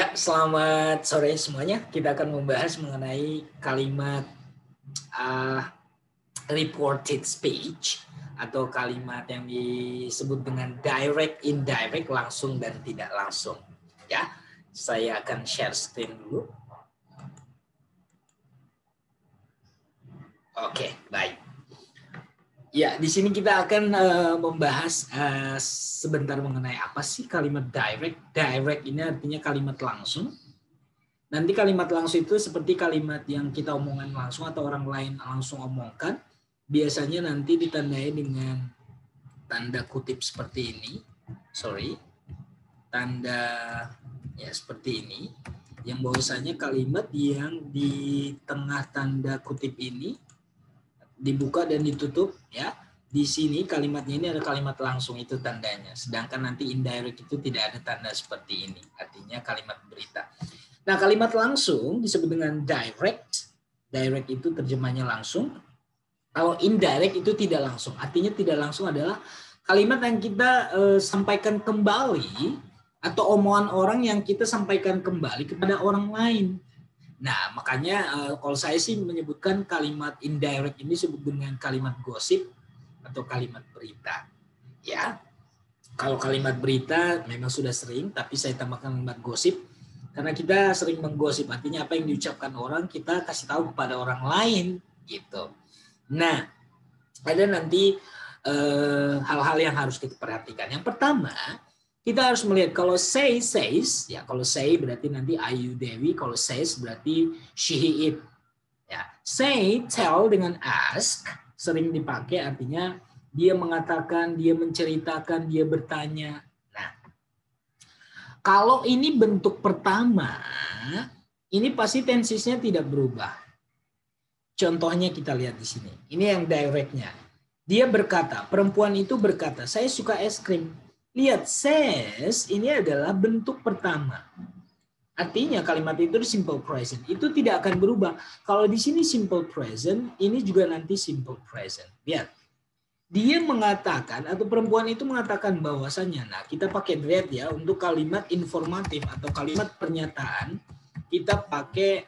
Ya, selamat sore semuanya. Kita akan membahas mengenai kalimat reported speech atau kalimat yang disebut dengan direct, indirect, langsung dan tidak langsung. Ya, saya akan share screen dulu. Oke, baik. Ya, di sini kita akan membahas sebentar mengenai apa sih kalimat direct. Direct ini artinya kalimat langsung. Nanti kalimat langsung itu seperti kalimat yang kita omongkan langsung atau orang lain langsung omongkan. Biasanya nanti ditandai dengan tanda kutip seperti ini. Tanda ya seperti ini. Yang bahwasanya kalimat yang di tengah tanda kutip ini dibuka dan ditutup ya. Di sini kalimatnya ini ada kalimat langsung, itu tandanya. Sedangkan nanti indirect itu tidak ada tanda seperti ini. Artinya kalimat berita. Nah, kalimat langsung disebut dengan direct. Direct itu terjemahnya langsung. Kalau indirect itu tidak langsung. Artinya tidak langsung adalah kalimat yang kita sampaikan kembali atau omongan orang yang kita sampaikan kembali kepada orang lain. Nah, makanya kalau saya sih menyebutkan kalimat indirect ini disebut dengan kalimat gosip atau kalimat berita. Ya, kalau kalimat berita memang sudah sering, tapi saya tambahkan kalimat gosip karena kita sering menggosip. Artinya apa yang diucapkan orang kita kasih tahu kepada orang lain, gitu. Nah, ada nanti hal-hal yang harus kita perhatikan. Yang pertama, kita harus melihat kalau says, ya kalau say berarti nanti Ayu Dewi, kalau says berarti she he it. Ya, say, tell dengan ask sering dipakai artinya dia mengatakan, dia menceritakan, dia bertanya. Nah, kalau ini bentuk pertama, ini pasti tensisnya tidak berubah. Contohnya kita lihat di sini. Ini yang directnya. Dia berkata, perempuan itu berkata, saya suka es krim. Lihat, says ini adalah bentuk pertama. Artinya kalimat itu simple present. Itu tidak akan berubah. Kalau di sini simple present, ini juga nanti simple present. Lihat. Dia mengatakan atau perempuan itu mengatakan bahwasannya. Nah, kita pakai that ya untuk kalimat informatif atau kalimat pernyataan. Kita pakai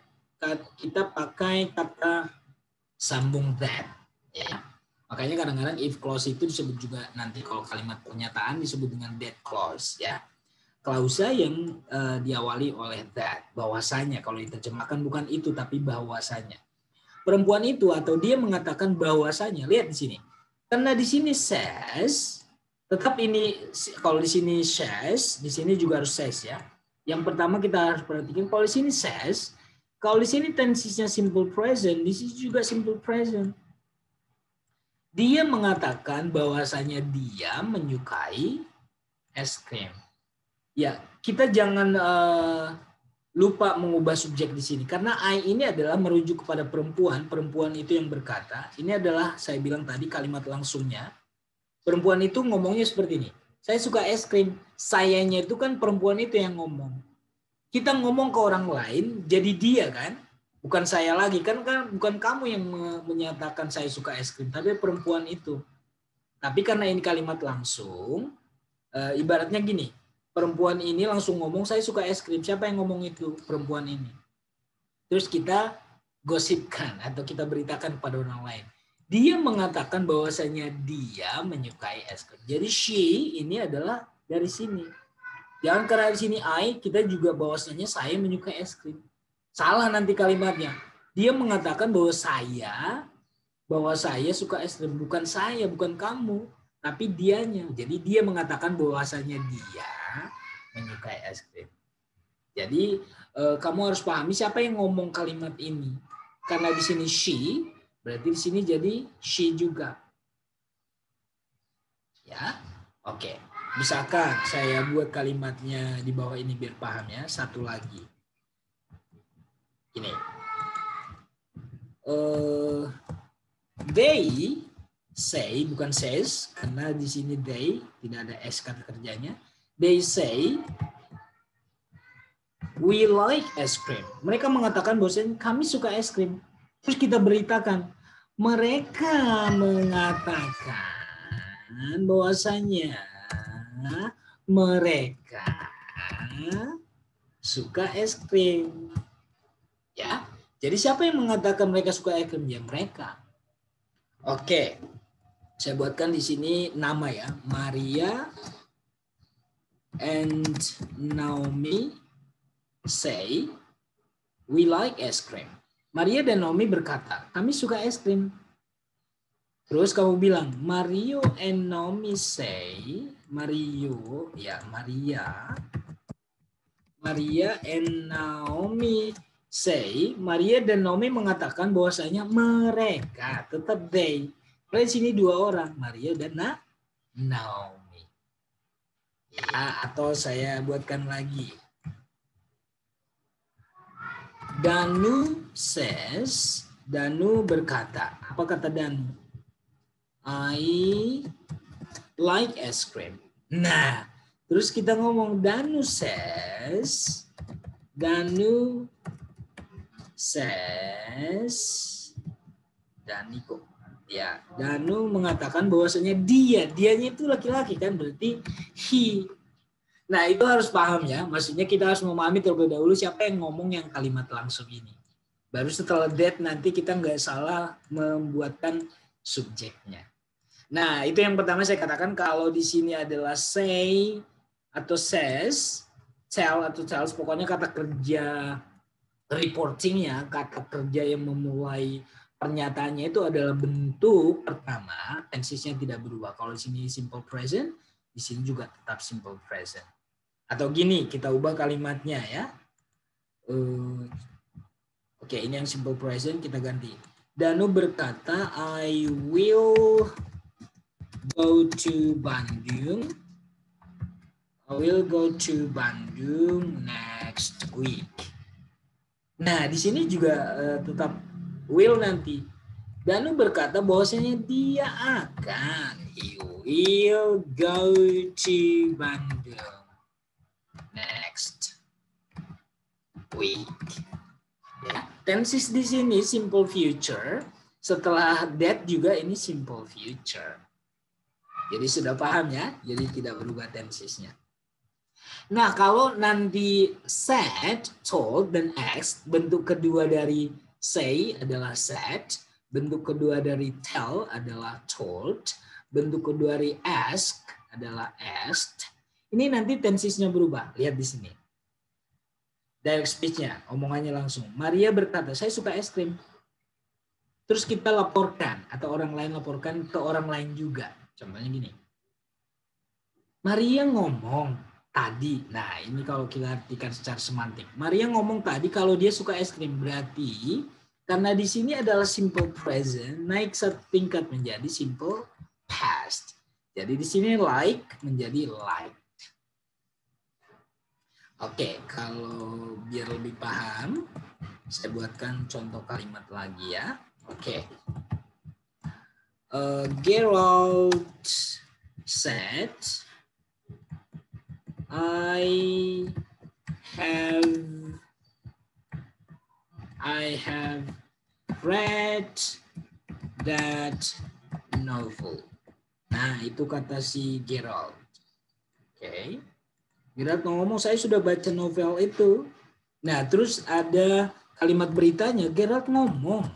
kata sambung that. Ya. Makanya kadang-kadang if clause itu disebut juga nanti kalau kalimat pernyataan disebut dengan that clause ya. Klausa yang diawali oleh that, bahwasanya kalau diterjemahkan bukan itu tapi bahwasanya. Perempuan itu atau dia mengatakan bahwasanya, lihat di sini. Karena di sini says, tetap ini kalau di sini says, di sini juga harus says ya. Yang pertama kita harus perhatikan kalau di sini says, kalau di sini tensisnya simple present, di sini juga simple present. Dia mengatakan bahwasanya dia menyukai es krim. Ya, kita jangan lupa mengubah subjek di sini karena I ini adalah merujuk kepada perempuan. Perempuan itu yang berkata. Ini adalah saya bilang tadi kalimat langsungnya. Perempuan itu ngomongnya seperti ini. Saya suka es krim. Sayanya itu kan perempuan itu yang ngomong. Kita ngomong ke orang lain jadi dia kan. Bukan saya lagi kan bukan kamu yang menyatakan saya suka es krim, tapi perempuan itu. Tapi karena ini kalimat langsung, ibaratnya gini, perempuan ini langsung ngomong saya suka es krim. Siapa yang ngomong itu? Perempuan ini. Terus kita gosipkan atau kita beritakan kepada orang lain. Dia mengatakan bahwasanya dia menyukai es krim. Jadi she ini adalah dari sini. Jangan karena di sini I kita juga bahwasanya saya menyukai es krim. Salah nanti kalimatnya. Dia mengatakan bahwa saya suka es krim. Bukan saya, bukan kamu. Tapi dianya. Jadi dia mengatakan bahwasanya dia menyukai es krim. Jadi kamu harus pahami siapa yang ngomong kalimat ini. Karena di sini she, berarti di sini jadi she juga. Ya, oke. Misalkan saya buat kalimatnya di bawah ini biar paham ya. Satu lagi. Ini. They say, bukan says, karena di sini they tidak ada s kata kerjanya. They say we like ice cream. Mereka mengatakan bahwasanya kami suka es krim. Terus kita beritakan mereka mengatakan bahwasanya mereka suka es krim. Ya. Jadi siapa yang mengatakan mereka suka es krim? Ya mereka. Oke. Saya buatkan di sini nama ya. Maria and Naomi say we like ice cream. Maria dan Naomi berkata, kami suka es krim. Terus kamu bilang, Mario and Naomi say, Mario, ya Maria and Naomi say, Maria dan Naomi mengatakan bahwasanya mereka, tetap they. Di sini dua orang, Maria dan Naomi. Ya, atau saya buatkan lagi. Danu says, Danu berkata, apa kata Danu? I like ice cream. Nah, terus kita ngomong Danu says, Daniko. Ya, Danu mengatakan bahwasanya dianya itu laki-laki kan, berarti he. Nah, itu harus paham ya. Maksudnya kita harus memahami terlebih dahulu siapa yang ngomong yang kalimat langsung ini. Baru setelah that nanti kita nggak salah membuatkan subjeknya. Nah, itu yang pertama saya katakan kalau di sini adalah say atau says, tell atau tells, pokoknya kata kerja reportingnya, kata kerja yang memulai pernyataannya itu adalah bentuk pertama, tensesnya tidak berubah. Kalau di sini simple present, di sini juga tetap simple present. Atau gini, kita ubah kalimatnya ya. Oke, ini yang simple present kita ganti. Danu berkata, I will go to Bandung. I will go to Bandung next week. Nah, di sini juga tetap will nanti. Danu berkata bahwasanya dia akan he will go to Bandung next week. Ya, tenses di sini simple future. Setelah that juga ini simple future. Jadi sudah paham ya? Jadi tidak berubah tensesnya. Nah, kalau nanti said, told, dan asked, bentuk kedua dari say adalah said, bentuk kedua dari tell adalah told, bentuk kedua dari ask adalah asked. Ini nanti tensesnya berubah. Lihat di sini. Direct speech-nya, omongannya langsung. Maria berkata, saya suka es krim. Terus kita laporkan, atau orang lain laporkan ke orang lain juga. Contohnya gini. Maria ngomong tadi, nah ini kalau kita artikan secara semantik. Maria ngomong tadi kalau dia suka es krim, berarti karena di sini adalah simple present, naik satu tingkat menjadi simple past. Jadi di sini like menjadi like. Oke, kalau biar lebih paham, saya buatkan contoh kalimat lagi ya. Oke. Gerald said, I have read that novel. Nah, itu kata si Gerald. Oke. Gerald ngomong, saya sudah baca novel itu. Nah, terus ada kalimat beritanya, Gerald ngomong.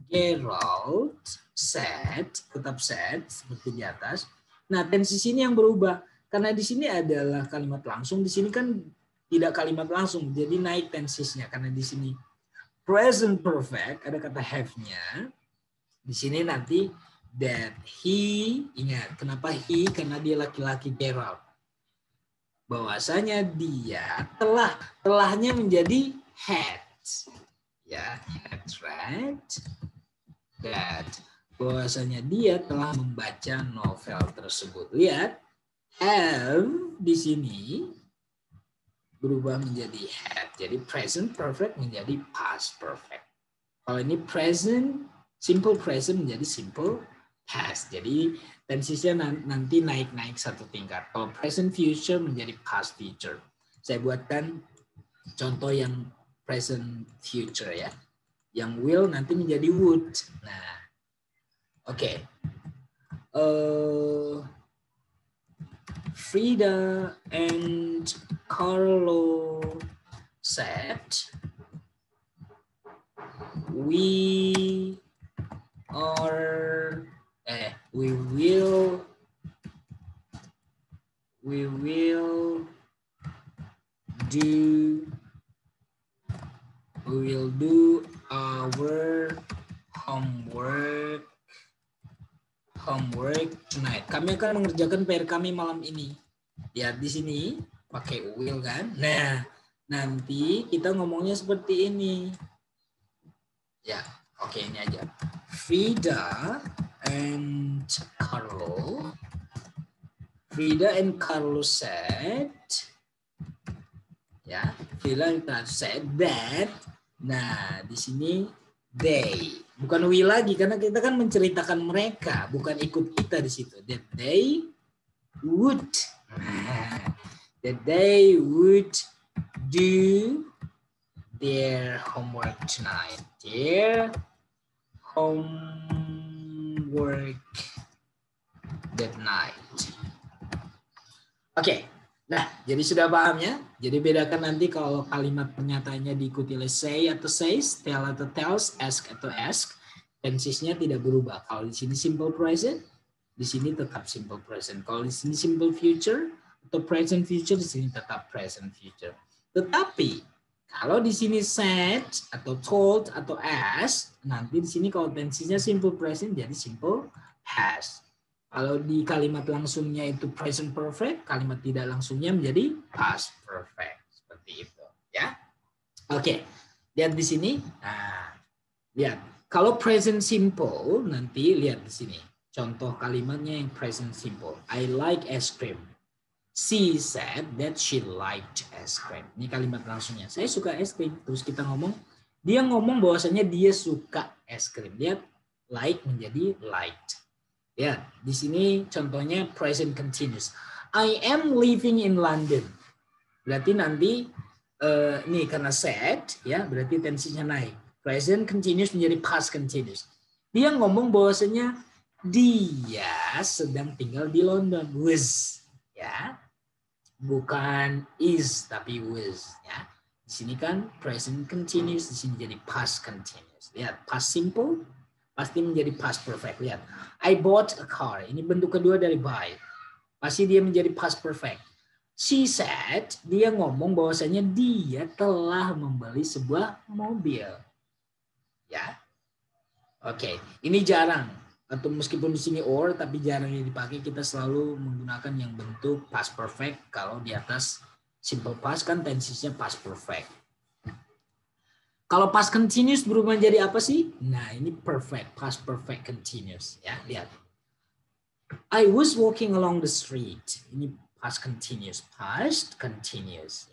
Gerald said, tetap said, seperti di atas. Nah, tensi sini yang berubah. Karena di sini adalah kalimat langsung, di sini kan tidak kalimat langsung. Jadi naik tensisnya. Karena di sini present perfect, ada kata have-nya. Di sini nanti that he, ingat, kenapa he? Karena dia laki-laki Gerald. Bahwasanya dia telahnya menjadi had. Ya, had read that. Bahwasanya dia telah membaca novel tersebut. Lihat, have di sini berubah menjadi had. Jadi present perfect menjadi past perfect. Kalau ini present, simple present menjadi simple past. Jadi tensisnya nanti naik-naik satu tingkat. Kalau present future menjadi past future. Saya buatkan contoh yang present future ya. Yang will nanti menjadi would. Nah, oke. Frida and Carlo said, we will do our homework tonight. Kami akan mengerjakan PR kami malam ini. Lihat di sini pakai will kan. Nah, nanti kita ngomongnya seperti ini. Ya, oke, ini aja. Frida and Carlo said, ya, Frida and Carlo said that. Nah, di sini they, bukan we lagi karena kita kan menceritakan mereka, bukan ikut kita di situ. That they would do their homework tonight. Their homework that night. Oke. Nah, jadi sudah paham ya? Jadi bedakan nanti kalau kalimat pernyataannya diikuti oleh say atau says, tell atau tells, ask atau ask, tensesnya tidak berubah. Kalau di sini simple present, di sini tetap simple present. Kalau di sini simple future atau present future, di sini tetap present future. Tetapi kalau di sini said atau told atau asked, nanti di sini kalau tensesnya simple present jadi simple has. Kalau di kalimat langsungnya itu present perfect, kalimat tidak langsungnya menjadi past perfect. Seperti itu, ya. Oke, lihat di sini. Nah, lihat. Kalau present simple, nanti lihat di sini. Contoh kalimatnya yang present simple. I like ice cream. She said that she liked ice cream. Ini kalimat langsungnya. Saya suka es krim. Terus kita ngomong, dia ngomong bahwasanya dia suka es krim. Lihat, like menjadi liked. Ya, di sini contohnya present continuous. I am living in London. Berarti nanti nih karena said, ya berarti tensinya naik. Present continuous menjadi past continuous. Dia ngomong bahwasanya dia sedang tinggal di London. Was, ya, bukan is tapi was. Ya, di sini kan present continuous, di sini jadi past continuous. Lihat, past simple pasti menjadi past perfect. Lihat, I bought a car. Ini bentuk kedua dari buy. Pasti dia menjadi past perfect. She said, dia ngomong bahwasanya dia telah membeli sebuah mobil. Ya, oke. Ini jarang. Atau meskipun di sini or, tapi jarang yang dipakai. Kita selalu menggunakan yang bentuk past perfect. Kalau di atas simple past kan tensesnya past perfect. Kalau past continuous berubah menjadi apa sih? Nah, ini perfect, past perfect continuous. Ya, lihat. I was walking along the street. Ini past continuous,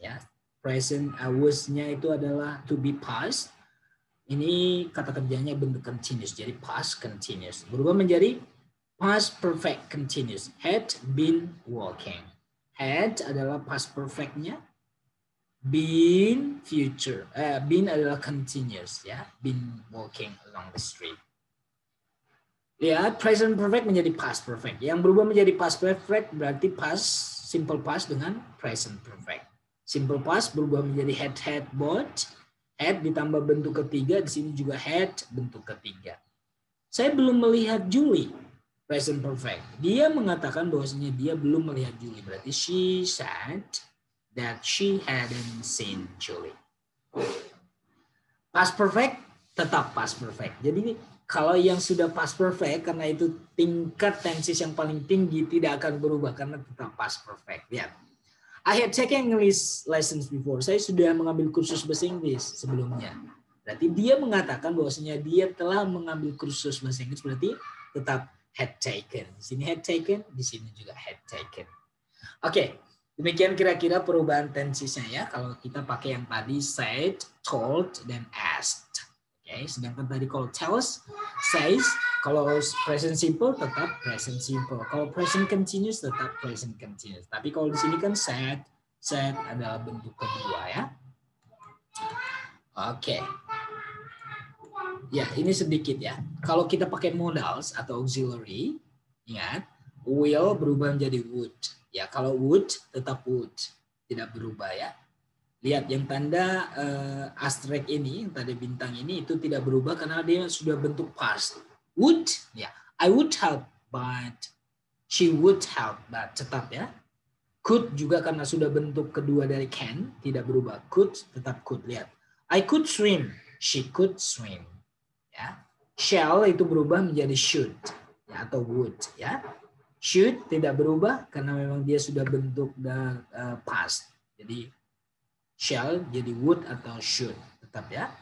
ya. Present was-nya itu adalah to be past. Ini kata kerjanya bentuk continuous, jadi past continuous. Berubah menjadi past perfect continuous. Had been walking. Had adalah past perfect-nya. Been future, been adalah continuous, ya. Been walking along the street. Ya, present perfect menjadi past perfect. Yang berubah menjadi past perfect berarti past, simple past dengan present perfect. Simple past berubah menjadi had, bought. Had ditambah bentuk ketiga, di sini juga had bentuk ketiga. Saya belum melihat Julie. Present perfect. Dia mengatakan bahwasanya dia belum melihat Julie. Berarti she said that she hadn't seen Julie. Past perfect tetap past perfect. Jadi kalau yang sudah past perfect, karena itu tingkat tenses yang paling tinggi tidak akan berubah karena tetap past perfect. Lihat. I had taken English lessons before. Saya sudah mengambil kursus bahasa Inggris sebelumnya. Berarti dia mengatakan bahwasanya dia telah mengambil kursus bahasa Inggris, berarti tetap had taken. Di sini had taken, di sini juga had taken. Oke. Demikian kira-kira perubahan tensesnya ya. Kalau kita pakai yang tadi said, told, dan asked. Oke, sedangkan tadi kalau tells, says, kalau present simple tetap present simple. Kalau present continuous tetap present continuous. Tapi kalau di sini kan said adalah bentuk kedua ya. Oke. Ya, ini sedikit ya. Kalau kita pakai modals atau auxiliary, ingat, will berubah menjadi would. Ya, kalau would tetap would, tidak berubah ya. Lihat yang tanda asterisk ini, yang tanda bintang ini itu tidak berubah karena dia sudah bentuk past. Would, ya, I would help, but she would help, but tetap ya. Could juga karena sudah bentuk kedua dari can, tidak berubah. Could tetap could. Lihat, I could swim, she could swim. Ya, shall itu berubah menjadi should, ya, atau would. Ya, should tidak berubah karena memang dia sudah bentuk past. Jadi shall jadi would atau should, tetap ya.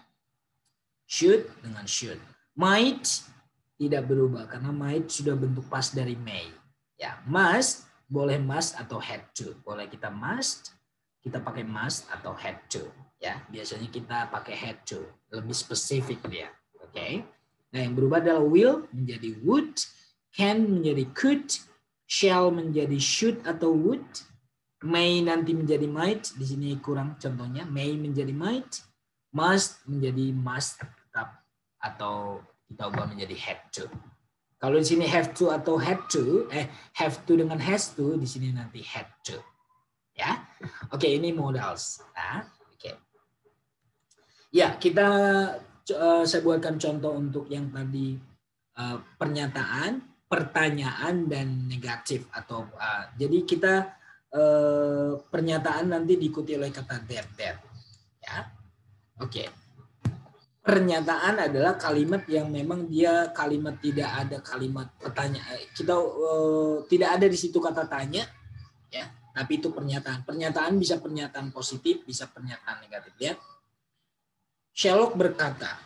Should dengan should. Might tidak berubah karena might sudah bentuk past dari may. Ya, must boleh must atau had to. Boleh kita must, kita pakai must atau had to. Ya, biasanya kita pakai had to. Lebih spesifik dia. Oke. Nah, yang berubah adalah will menjadi would, can menjadi could, shall menjadi should atau would. May nanti menjadi might, di sini kurang contohnya. May menjadi might, must menjadi must tetap atau kita ubah menjadi have to. Kalau di sini have to atau have to dengan has to, di sini nanti had to. Ya, oke, ini modals. Nah, oke. Ya, saya buatkan contoh untuk yang tadi pernyataan, pertanyaan dan negatif atau jadi kita pernyataan nanti diikuti oleh kata that. Ya. Oke. Pernyataan adalah kalimat yang memang dia kalimat tidak ada kalimat pertanyaan. Kita tidak ada di situ kata tanya, ya. Tapi itu pernyataan. Pernyataan bisa pernyataan positif, bisa pernyataan negatif. Ya. Sherlock berkata,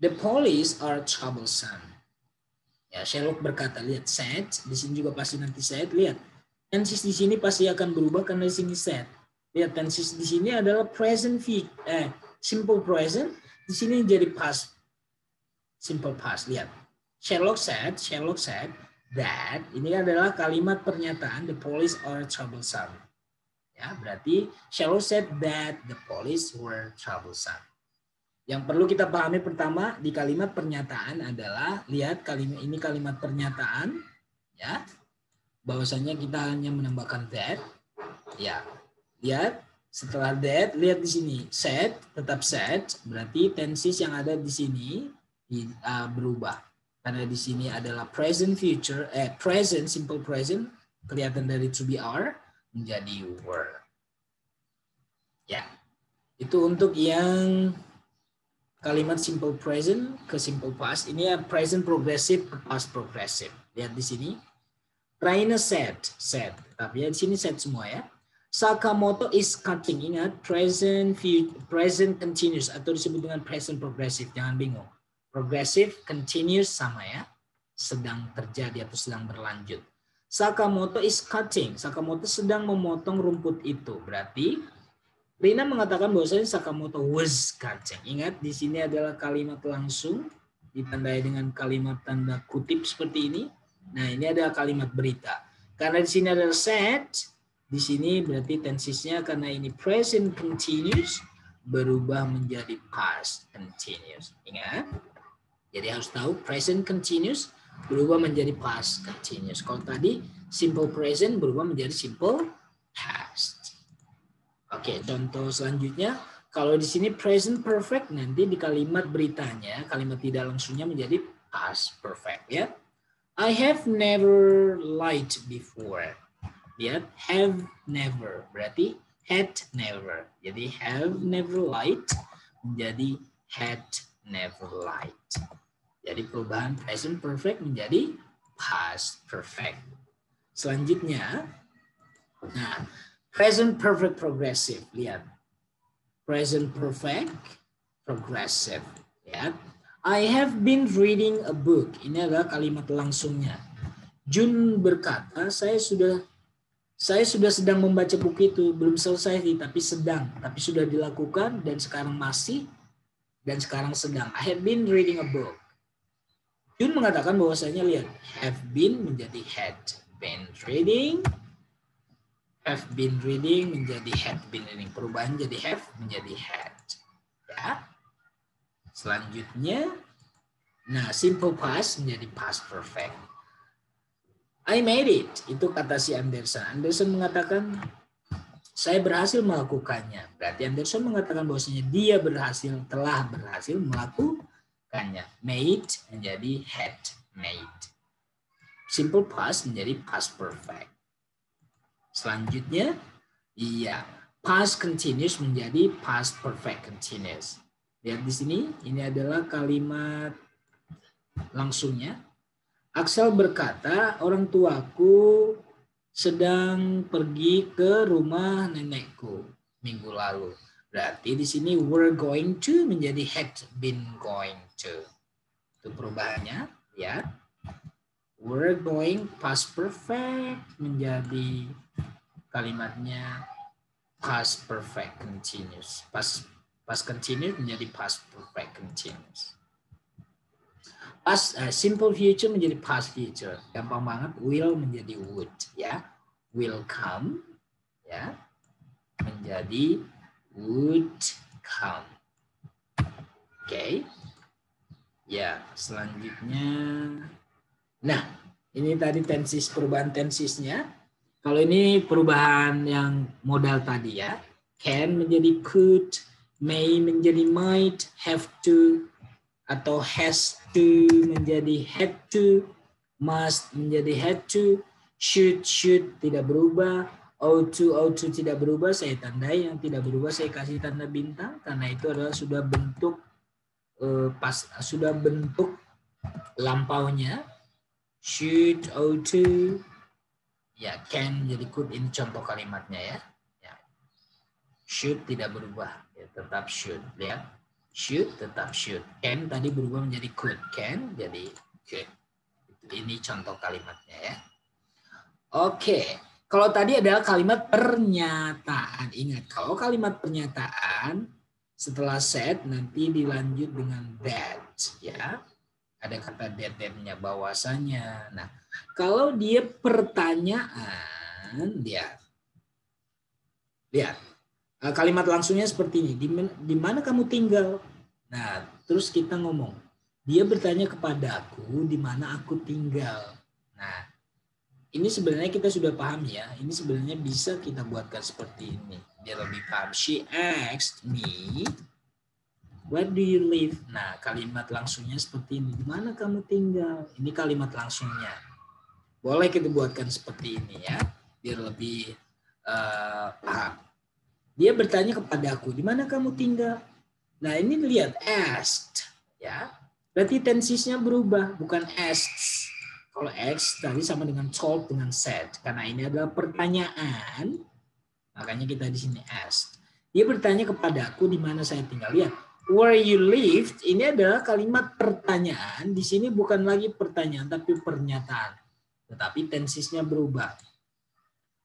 the police are troublesome. Ya, Sherlock berkata, lihat said, di sini juga pasti nanti said, lihat. Tenses di sini pasti akan berubah karena di sini said. Lihat, tenses di sini adalah present simple present, di sini jadi past simple past. Lihat. Sherlock said that ini adalah kalimat pernyataan the police are troublesome. Ya, berarti Sherlock said that the police were troublesome. Yang perlu kita pahami pertama di kalimat pernyataan adalah lihat kalimat pernyataan ya. Bahwasanya kita hanya menambahkan that. Ya. Lihat setelah that, lihat di sini said tetap said, berarti tenses yang ada di sini berubah. Karena di sini adalah present future, present simple present kelihatan dari to be are menjadi were. Ya. Itu untuk yang kalimat simple present ke simple past. Ini ya present progressive ke past progressive. Lihat di sini. Raina said. Tapi ya di sini said semua ya. Sakamoto is cutting. Ingat present continuous atau disebut dengan present progressive. Jangan bingung. Progressive continuous sama ya. Sedang terjadi atau sedang berlanjut. Sakamoto is cutting. Sakamoto sedang memotong rumput itu. Berarti Rina mengatakan bahwasanya Sakamoto was cutting. Ingat di sini adalah kalimat langsung ditandai dengan kalimat tanda kutip seperti ini. Nah, ini adalah kalimat berita. Karena di sini adalah said, di sini berarti tensesnya karena ini present continuous berubah menjadi past continuous. Ingat. Jadi harus tahu present continuous berubah menjadi past continuous. Kalau tadi simple present berubah menjadi simple past. Oke, contoh selanjutnya, kalau di sini present perfect, nanti di kalimat beritanya, kalimat tidak langsungnya menjadi past perfect ya. I have never lied before. Lihat, have never, berarti had never. Jadi have never lied menjadi had never lied. Jadi perubahan present perfect menjadi past perfect. Selanjutnya, nah, present perfect progressive. Lihat. Present perfect progressive. Lihat. I have been reading a book. Ini adalah kalimat langsungnya. Jun berkata, saya sudah sedang membaca buku itu. Belum selesai tapi sedang. Tapi sudah dilakukan dan sekarang masih dan sekarang sedang. I have been reading a book. Jun mengatakan bahwasanya lihat, have been menjadi had been reading. Have been reading menjadi had been reading. Perubahan jadi have menjadi had. Ya. Selanjutnya, nah simple past menjadi past perfect. I made it. Itu kata si Anderson. Anderson mengatakan, Saya berhasil melakukannya. Berarti Anderson mengatakan bahwasanya dia telah berhasil melakukannya. Made menjadi had made. Simple past menjadi past perfect. Selanjutnya, iya, past continuous menjadi past perfect continuous. Lihat di sini, ini adalah kalimat langsungnya. Axel berkata, orang tuaku sedang pergi ke rumah nenekku minggu lalu. Berarti di sini were going to menjadi had been going to. Itu perubahannya, ya. Were going past perfect menjadi kalimatnya past perfect continuous. Past continuous menjadi past perfect continuous. Simple future menjadi past future. Gampang banget. Will menjadi would, ya. Will come, ya, menjadi would come. Oke. Ya, selanjutnya. Nah, ini tadi tensis, perubahan tensisnya. Kalau ini perubahan yang modal tadi, ya. Can menjadi could, may menjadi might, have to, atau has to menjadi had to, must menjadi had to, should tidak berubah, ought to tidak berubah, saya tandai, yang tidak berubah saya kasih tanda bintang karena itu adalah sudah bentuk sudah bentuk lampaunya. Should, ought to, ya, can menjadi could, ini contoh kalimatnya, ya. Should tidak berubah, ya, tetap should, lihat. Should tetap should. Can tadi berubah menjadi could. Can jadi could. Ini contoh kalimatnya, ya. Oke. Kalau tadi adalah kalimat pernyataan. Ingat, kalau kalimat pernyataan setelah said nanti dilanjut dengan that, ya. Ada kata that-nya bahwasanya. Nah, kalau dia pertanyaan, lihat. Kalimat langsungnya seperti ini. Di mana kamu tinggal? Nah, terus kita ngomong. Dia bertanya kepada aku di mana aku tinggal. Nah, ini sebenarnya kita sudah paham, ya. Ini sebenarnya bisa kita buatkan seperti ini. Biar lebih paham. She asked me, where do you live? Nah, kalimat langsungnya seperti ini. Di mana kamu tinggal? Ini kalimat langsungnya. Boleh kita buatkan seperti ini, ya. Biar lebih paham. Dia bertanya kepada aku, di mana kamu tinggal? Nah, ini lihat, asked, ya. Berarti tensisnya berubah, bukan asked. Kalau asked tadi sama dengan told dengan said. Karena ini adalah pertanyaan, makanya kita di sini asked. Dia bertanya kepada aku di mana saya tinggal. Lihat, where you lived ini adalah kalimat pertanyaan. Di sini bukan lagi pertanyaan, tapi pernyataan. Tetapi tensisnya berubah.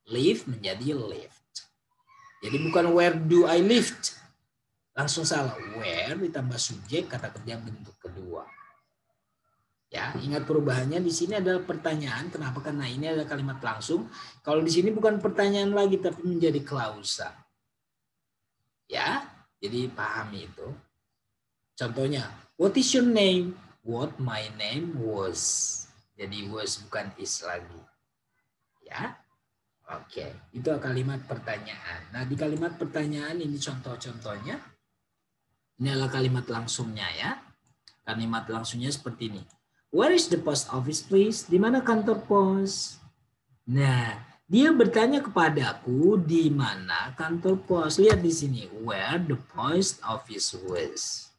Live menjadi lived. Jadi bukan where do I live. Langsung salah. Where ditambah subjek kata kerja bentuk kedua. Ya, ingat perubahannya di sini adalah pertanyaan. Kenapa? Karena ini adalah kalimat langsung. Kalau di sini bukan pertanyaan lagi tapi menjadi klausa. Ya, jadi pahami itu. Contohnya, what is your name? What my name was. Jadi was bukan is lagi. Ya. Oke, itu kalimat pertanyaan. Nah, di kalimat pertanyaan ini contoh-contohnya. Ini adalah kalimat langsungnya, ya. Kalimat langsungnya seperti ini. Where is the post office, please? Di mana kantor pos? Nah, dia bertanya kepadaku di mana kantor pos. Lihat di sini, where the post office was.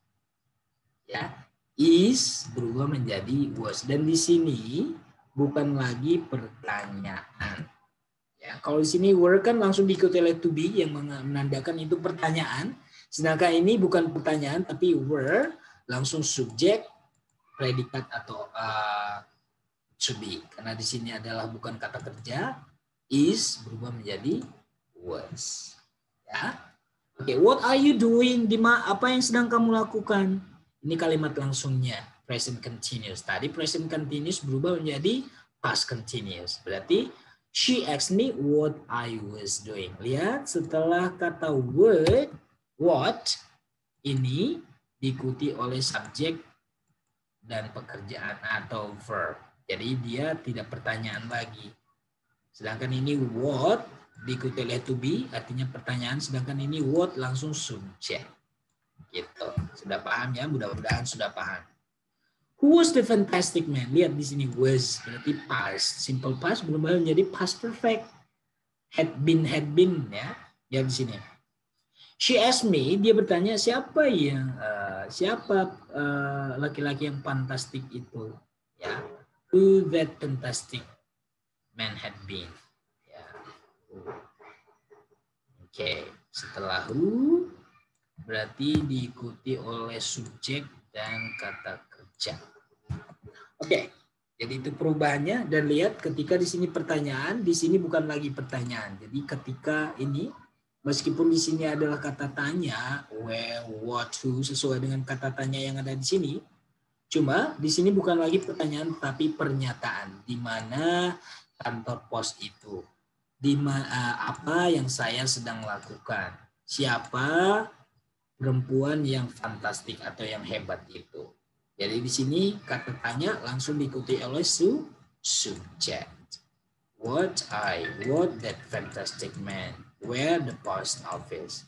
Ya, is berubah menjadi was. Dan di sini bukan lagi pertanyaan. Ya, kalau di sini were kan langsung diikuti oleh to be yang menandakan itu pertanyaan. Sedangkan ini bukan pertanyaan tapi were langsung subjek, predikat atau to be. Karena di sini adalah bukan kata kerja, is berubah menjadi was. Ya. Oke, what are you doing? Apa yang sedang kamu lakukan? Ini kalimat langsungnya, present continuous. Tadi present continuous berubah menjadi past continuous. Berarti she asked me what I was doing. Lihat, setelah kata what, ini diikuti oleh subjek dan pekerjaan atau verb. Jadi dia tidak pertanyaan lagi. Sedangkan ini what diikuti oleh to be, artinya pertanyaan, sedangkan ini what langsung subjek. Gitu. Sudah paham ya? Mudah-mudahan sudah paham. Who was the fantastic man? Lihat di sini was berarti past, simple past berubah menjadi past perfect. Had been ya. Lihat di sini. She asked me, dia bertanya siapa laki-laki yang fantastik itu, ya. Who that fantastic man had been. Ya. Oke, setelah who berarti diikuti oleh subjek dan kata kerja. Oke, jadi itu perubahannya, dan lihat ketika di sini pertanyaan, di sini bukan lagi pertanyaan. Jadi ketika ini, meskipun di sini adalah kata tanya, where, what, who, sesuai dengan kata tanya yang ada di sini, cuma di sini bukan lagi pertanyaan tapi pernyataan, di mana kantor pos itu, apa yang saya sedang lakukan, siapa perempuan yang fantastik atau yang hebat itu. Jadi di sini kata tanya langsung diikuti oleh subject. What that fantastic man, where the post office.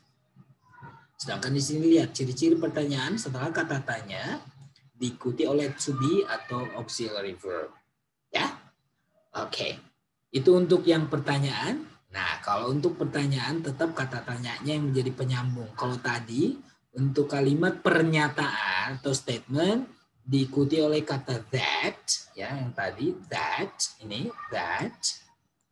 Sedangkan di sini lihat ciri-ciri pertanyaan setelah kata tanya diikuti oleh to be atau auxiliary verb. Ya, oke. Itu untuk yang pertanyaan. Nah, kalau untuk pertanyaan tetap kata tanyanya yang menjadi penyambung. Kalau tadi untuk kalimat pernyataan atau statement diikuti oleh kata that, ya, yang tadi that, ini that.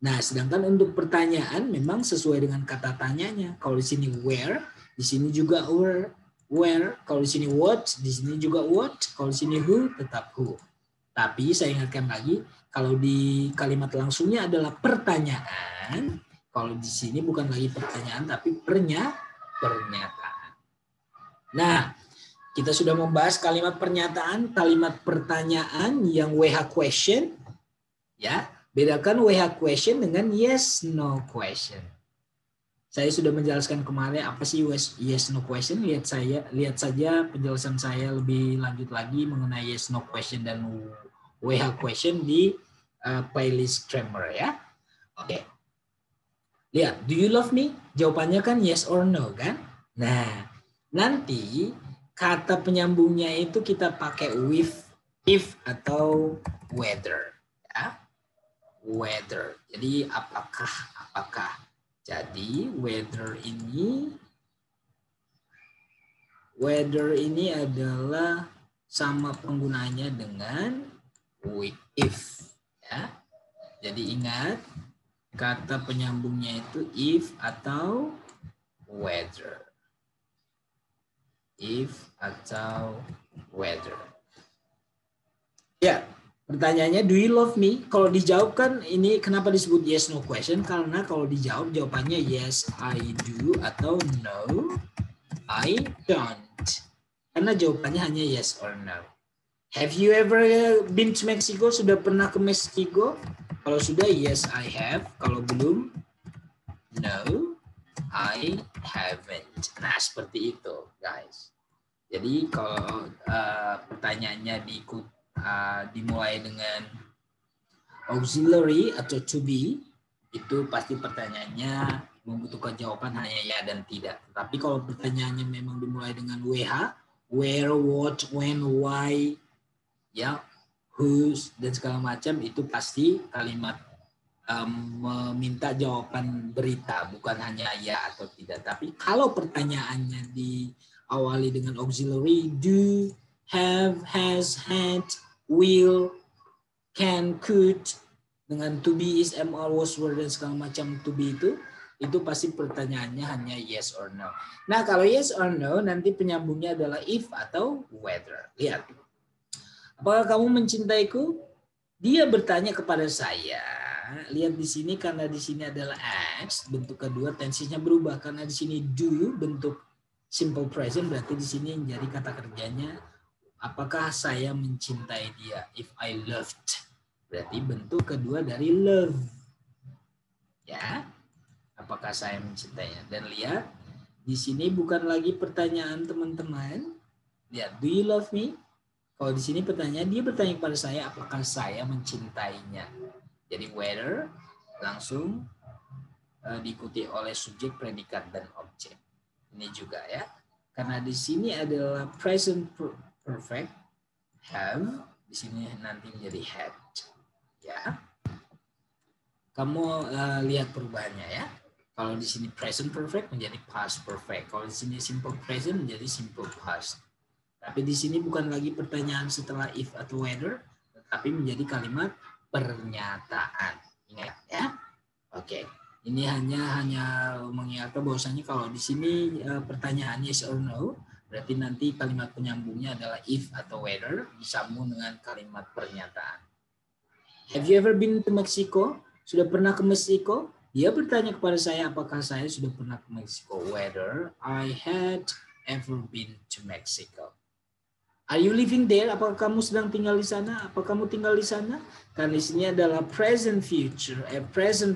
Nah, sedangkan untuk pertanyaan memang sesuai dengan kata tanyanya. Kalau di sini where, di sini juga where. Kalau di sini what, di sini juga what. Kalau di sini who, tetap who. Tapi saya ingatkan lagi, kalau di kalimat langsungnya adalah pertanyaan, kalau di sini bukan lagi pertanyaan tapi pernyataan. Nah, kita sudah membahas kalimat pernyataan, kalimat pertanyaan yang WH question, ya. Bedakan WH question dengan yes no question. Saya sudah menjelaskan kemarin apa sih yes no question. Lihat saja penjelasan saya lebih lanjut lagi mengenai yes no question dan WH question di playlist grammar, ya. Oke. Lihat, do you love me? Jawabannya kan yes or no, kan? Nah, nanti kata penyambungnya itu kita pakai with, if, atau whether. Ya. Whether. Jadi apakah. Jadi whether ini adalah sama penggunanya dengan if. Ya. Jadi ingat kata penyambungnya itu if atau whether. If atau whether. Ya, pertanyaannya do you love me? Kalau dijawab kan ini kenapa disebut yes no question? Karena kalau dijawab jawabannya yes I do atau no I don't. Karena jawabannya hanya yes or no. Have you ever been to Mexico? Sudah pernah ke Meksiko? Kalau sudah yes I have. Kalau belum no I haven't. Nah, seperti itu, guys. Jadi kalau pertanyaannya dimulai dengan auxiliary atau to be, itu pasti pertanyaannya membutuhkan jawaban hanya ya dan tidak. Tapi kalau pertanyaannya memang dimulai dengan WH, where, what, when, why, ya, whose, dan segala macam, itu pasti kalimat meminta jawaban berita, bukan hanya ya atau tidak. Tapi kalau pertanyaannya diawali dengan auxiliary, do, have, has, had, will, can, could, dengan to be, is, am, are, was, were, dan segala macam to be itu pasti pertanyaannya hanya yes or no. Nah, kalau yes or no, nanti penyambungnya adalah if atau whether. Lihat. Apakah kamu mencintaiku? Dia bertanya kepada saya. Lihat di sini, karena di sini adalah ask, bentuk kedua tensinya berubah. Karena di sini do bentuk simple present, berarti di sini jadi kata kerjanya apakah saya mencintai dia? If I loved. Berarti bentuk kedua dari love. Ya. Apakah saya mencintainya? Dan lihat di sini bukan lagi pertanyaan teman-teman. Lihat, do you love me? Kalau di sini pertanyaan, dia bertanya kepada saya apakah saya mencintainya. Jadi whether langsung diikuti oleh subjek, predikat, dan objek. Ini juga ya. Karena di sini adalah present perfect, have, di sini nanti menjadi had. Ya. Kamu lihat perubahannya ya. Kalau di sini present perfect menjadi past perfect. Kalau di sini simple present menjadi simple past. Tapi di sini bukan lagi pertanyaan setelah if atau whether, tetapi menjadi kalimat pernyataan. Ingat ya. Oke. Ini hanya mengingatkan bahwasanya kalau di sini pertanyaan yes or no, berarti nanti kalimat penyambungnya adalah if atau whether disambung dengan kalimat pernyataan. Have you ever been to Mexico? Sudah pernah ke Meksiko? Dia bertanya kepada saya apakah saya sudah pernah ke Meksiko. Whether I had ever been to Mexico. Are you living there? Apakah kamu sedang tinggal di sana? Apakah kamu tinggal di sana? Karena di sini adalah present future, present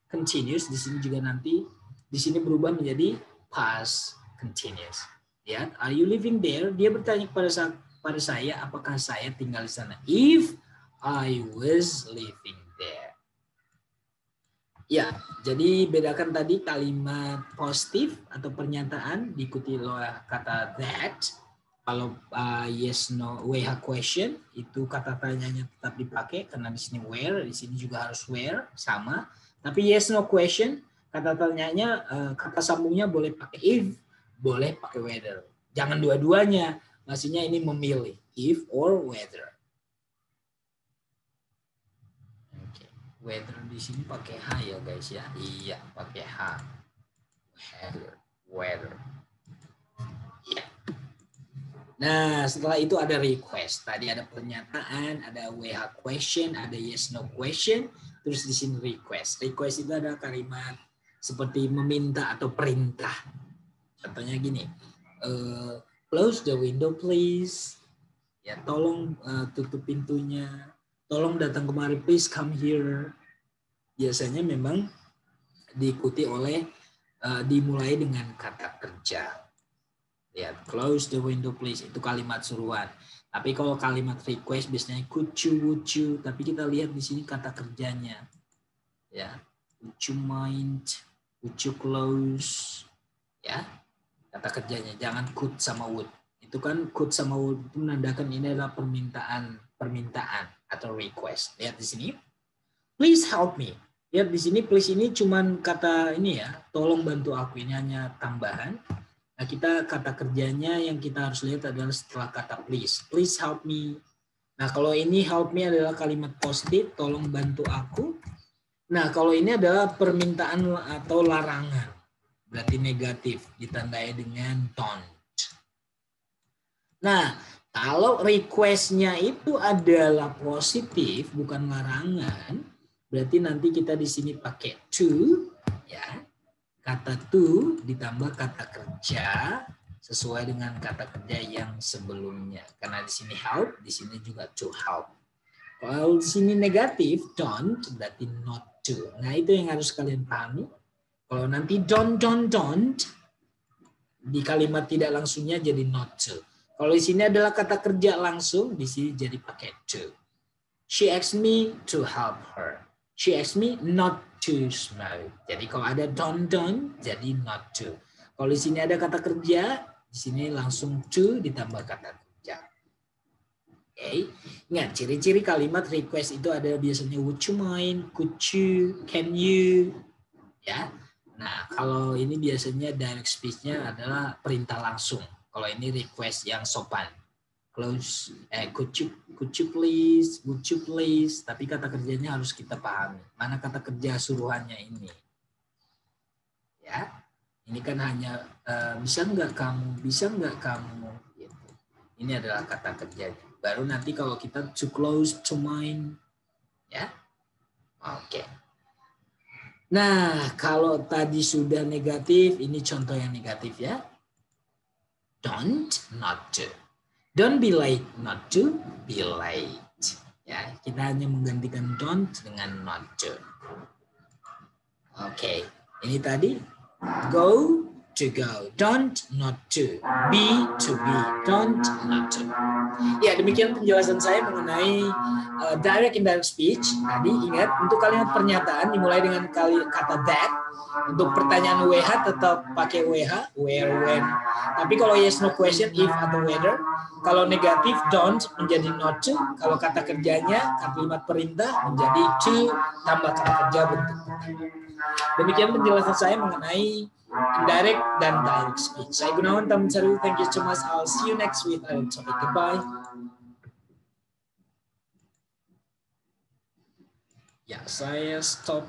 continuous. Di sini juga nanti di sini berubah menjadi past continuous. Ya, are you living there? Dia bertanya kepada saya apakah saya tinggal di sana. If I was living there. Ya, jadi bedakan tadi kalimat positif atau pernyataan diikuti oleh kata that. Kalau yes no WH question itu kata tanyanya tetap dipakai karena di sini where, di sini juga harus where sama. Tapi yes no question kata tanyanya kata sambungnya boleh pakai if, boleh pakai whether. Jangan dua-duanya. Maksudnya ini memilih if or whether. Oke. Whether di sini pakai H ya guys ya. Iya, pakai H. Whether. Iya. Nah, setelah itu ada request. Tadi ada pernyataan, ada WH question, ada yes no question, terus di sini request. Request itu adalah kalimat seperti meminta atau perintah. Contohnya gini, close the window please. Ya, tolong tutup pintunya. Tolong datang kemari, please come here. Biasanya memang diikuti oleh dimulai dengan kata kerja. Ya, close the window please itu kalimat suruhan. Tapi kalau kalimat request biasanya could you, would you. Tapi kita lihat di sini kata kerjanya. Ya, would you mind, would you close. Ya, kata kerjanya. Jangan could sama would. Itu kan could sama would itu menandakan ini adalah permintaan atau request. Lihat di sini. Please help me. Lihat di sini please ini cuman kata ini ya, tolong bantu aku. Ini hanya tambahan. Nah, kita kata kerjanya yang kita harus lihat adalah setelah kata please. Please help me. Nah, kalau ini help me adalah kalimat positif, tolong bantu aku. Nah, kalau ini adalah permintaan atau larangan. Berarti negatif, ditandai dengan don't. Nah, kalau request-nya itu adalah positif, bukan larangan, berarti nanti kita di sini pakai to, ya. Kata to ditambah kata kerja sesuai dengan kata kerja yang sebelumnya. Karena di sini help, di sini juga to help. Kalau di sini negatif, don't, berarti not to. Nah, itu yang harus kalian pahami. Kalau nanti don't, di kalimat tidak langsungnya jadi not to. Kalau di sini adalah kata kerja langsung, di sini jadi pakai to. She asked me to help her. She asked me not to smoke. Jadi kalau ada don't, jadi not to. Kalau di sini ada kata kerja, di sini langsung to ditambah kata kerja. Oke. Ingat, ciri-ciri kalimat request itu ada biasanya would you mind, could you, can you. Ya. Nah, kalau ini biasanya direct speech-nya adalah perintah langsung. Kalau ini request yang sopan. Close, could you please, would you please, tapi kata kerjanya harus kita pahami. Mana kata kerja suruhannya ini? Ya, ini kan hanya bisa nggak kamu, gitu. Ini adalah kata kerja. Baru nanti kalau kita to close, to mind, ya, oke. Nah, kalau tadi sudah negatif, ini contoh yang negatif ya. Don't, not to. Don't be late, not to be late. Ya, kita hanya menggantikan don't dengan not to. Oke, ini tadi go to go, don't not to, be to be, don't not to. Ya, demikian penjelasan saya mengenai direct indirect speech. Tadi ingat untuk kalimat pernyataan dimulai dengan kata that, Untuk pertanyaan WH tetap pakai WH, where, when. Tapi kalau yes no question, if atau whether. Kalau negatif don't menjadi not to. Kalau kata kerjanya, kalimat perintah menjadi to tambah kata kerja bentuk pertanyaan. Demikian penjelasan saya mengenai indirect dan direct speech. Saya Gunawan Tamsari. Thank you so much. I'll see you next week. I'll topic. Goodbye. Ya, saya stop.